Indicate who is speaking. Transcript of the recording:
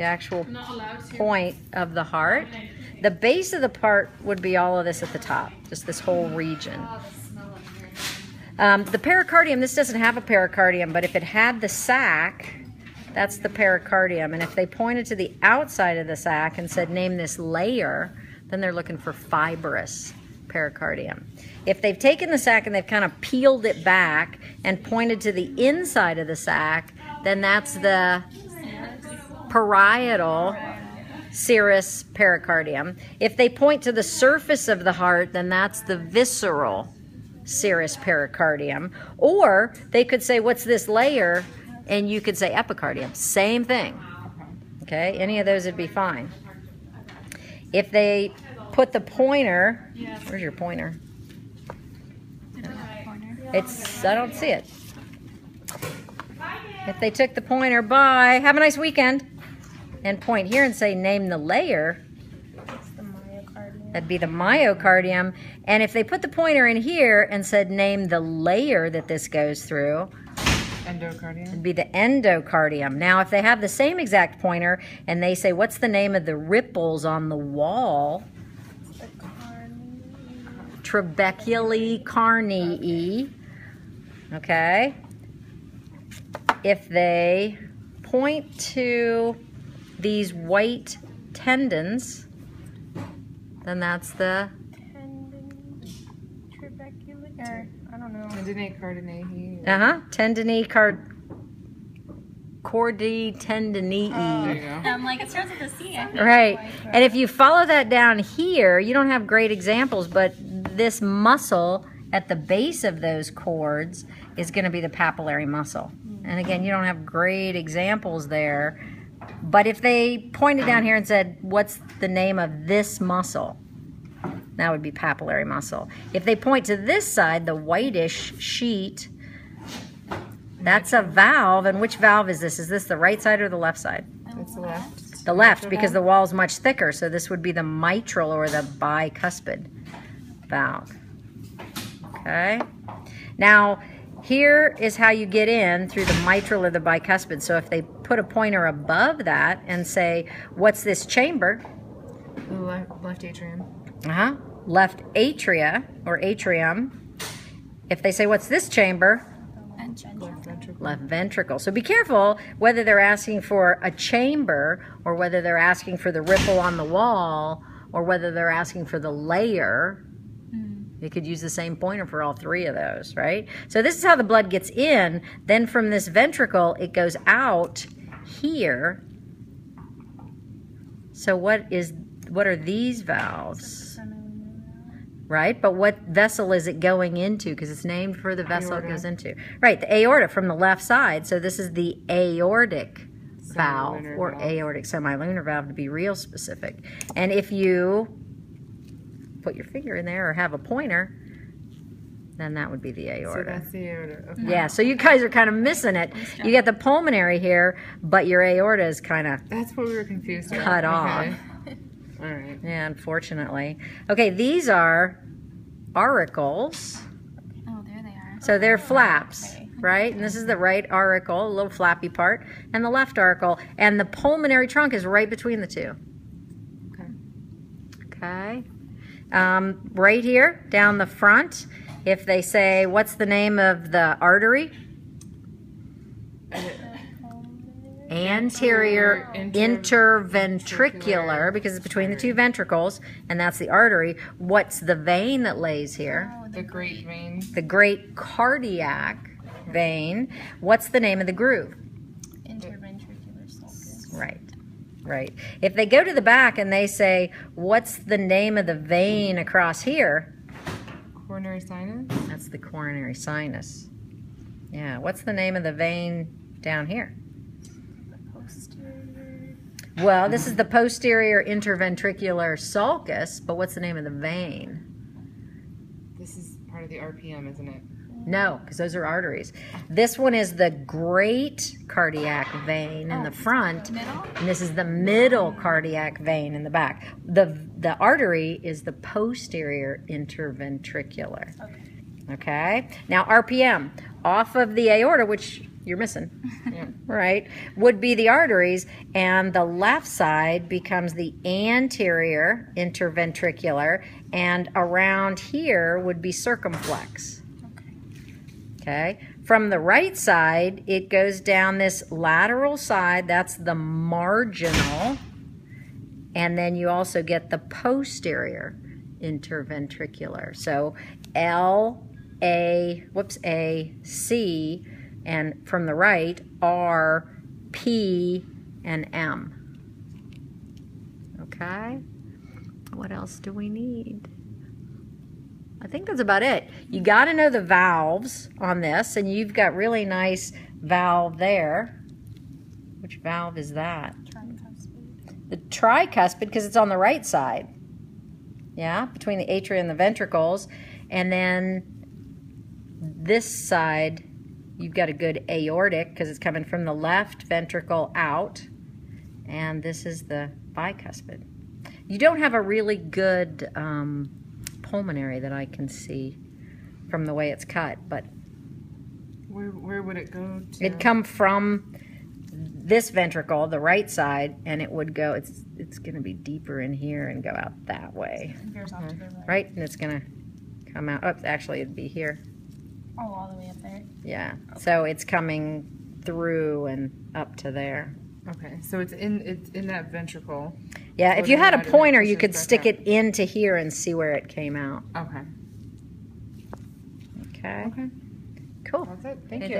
Speaker 1: the actual point of the heart. The base of the part would be all of this at the top, just this whole region. The pericardium, this doesn't have a pericardium, but if it had the sac, that's the pericardium. And if they pointed to the outside of the sac and said, name this layer, then they're looking for fibrous pericardium. If they've taken the sac and they've kind of peeled it back and pointed to the inside of the sac, then that's the parietal serous pericardium. If they point to the surface of the heart, then that's the visceral serous pericardium. Or they could say, what's this layer? And you could say epicardium. Same thing. Okay, any of those would be fine. If they put the pointer, where's your pointer? I don't see it. If they took the pointer, bye, have a nice weekend, and point here and say, name the layer, that'd be the myocardium. And if they put the pointer in here and said, name the layer that this goes through,
Speaker 2: endocardium.
Speaker 1: It'd be the endocardium. Now, if they have the same exact pointer and they say, what's the name of the ripples on the wall? Trabeculae carnii. Okay. If they point to these white tendons, then that's the
Speaker 2: I don't know. Tendinae cardinei.
Speaker 1: Tendinae cordi tendinii.
Speaker 2: There you go.
Speaker 3: I'm like, it starts with a C.
Speaker 1: Right. And if you follow that down here, you don't have great examples, but this muscle at the base of those cords is going to be the papillary muscle. And again, you don't have great examples there. But if they pointed down here and said, what's the name of this muscle? That would be papillary muscle. If they point to this side, the whitish sheet, that's a valve. And which valve is this? Is this the right side or the left side?
Speaker 2: It's the left.
Speaker 1: The left, because the wall is much thicker. So this would be the mitral or the bicuspid valve. Okay. Now, here is how you get in through the mitral or the bicuspid. So if they put a pointer above that and say, what's this chamber?
Speaker 2: The left atrium.
Speaker 1: Left atria or atrium. If they say, what's this chamber?
Speaker 2: Left ventricle.
Speaker 1: Left ventricle. So be careful whether they're asking for a chamber or whether they're asking for the ripple on the wall or whether they're asking for the layer. You could use the same pointer for all three of those, right? So this is how the blood gets in. Then from this ventricle, it goes out here. So what are these valves? Right? But what vessel is it going into? Because it's named for the vessel it goes into. Right, the aorta from the left side. So this is the aortic valve or aortic semilunar valve to be real specific. And if you put your finger in there or have a pointer, then that would be the aorta.
Speaker 2: So that's the aorta. Okay.
Speaker 1: Yeah, so you guys are kind of missing it. You got the pulmonary here, but your aorta is kind of
Speaker 2: That's what we were confused about.
Speaker 1: cut off.
Speaker 2: All right.
Speaker 1: Yeah, unfortunately. Okay, these are auricles.
Speaker 3: Oh, there they are.
Speaker 1: So they're flaps, right? And this is the right auricle, a little flappy part, and the left auricle. And the pulmonary trunk is right between the two. Okay. Right here, down the front, if they say, what's the name of the artery? Anterior interventricular, because it's between the two ventricles, and that's the artery. What's the vein that lays here?
Speaker 2: The great vein.
Speaker 1: The great cardiac vein. What's the name of the groove?
Speaker 3: Interventricular sulcus.
Speaker 1: Right. Right. If they go to the back and they say, what's the name of the vein across here?
Speaker 2: Coronary sinus.
Speaker 1: That's the coronary sinus. Yeah. What's the name of the vein down here?
Speaker 3: Posterior.
Speaker 1: Well, this is the posterior interventricular sulcus, but what's the name of the vein?
Speaker 2: This is part of the RPM, isn't it?
Speaker 1: No, because those are arteries. This one is the great cardiac vein in the front, and this is the middle cardiac vein in the back. The artery is the posterior interventricular. Okay? Now, RPM, off of the aorta, which you're missing,
Speaker 2: Yeah.
Speaker 1: right, would be the arteries, and the left side becomes the anterior interventricular, and around here would be circumflex. Okay. From the right side, it goes down this lateral side, that's the marginal, and then you also get the posterior interventricular. So A, C, and from the right, R, P, and M. Okay? What else do we need? I think that's about it. You got to know the valves on this, and you've got really nice valve there. Which valve is that?
Speaker 3: Tricuspid.
Speaker 1: The tricuspid, because it's on the right side. Yeah, between the atria and the ventricles. And then this side, you've got a good aortic, because it's coming from the left ventricle out. And this is the bicuspid. You don't have a really good pulmonary that I can see from the way it's cut, but
Speaker 2: Where would it go to?
Speaker 1: it'd come from this ventricle, the right side, and it would go, it's going to be deeper in here and go out that way,
Speaker 3: It veers off to the right.
Speaker 1: right? And it's going to come out, oops, actually it'd be here.
Speaker 3: Oh, all the way up there.
Speaker 1: Yeah, so it's coming through and up to there.
Speaker 2: Okay, so it's in that ventricle.
Speaker 1: Yeah,
Speaker 2: So
Speaker 1: if you
Speaker 2: then
Speaker 1: had a
Speaker 2: that
Speaker 1: pointer, you
Speaker 2: pushes
Speaker 1: could
Speaker 2: back
Speaker 1: stick
Speaker 2: up.
Speaker 1: it into here and see where it came out.
Speaker 2: Okay.
Speaker 1: Okay,
Speaker 2: Okay.
Speaker 1: cool.
Speaker 2: That's it. Thank
Speaker 1: Anything
Speaker 2: you.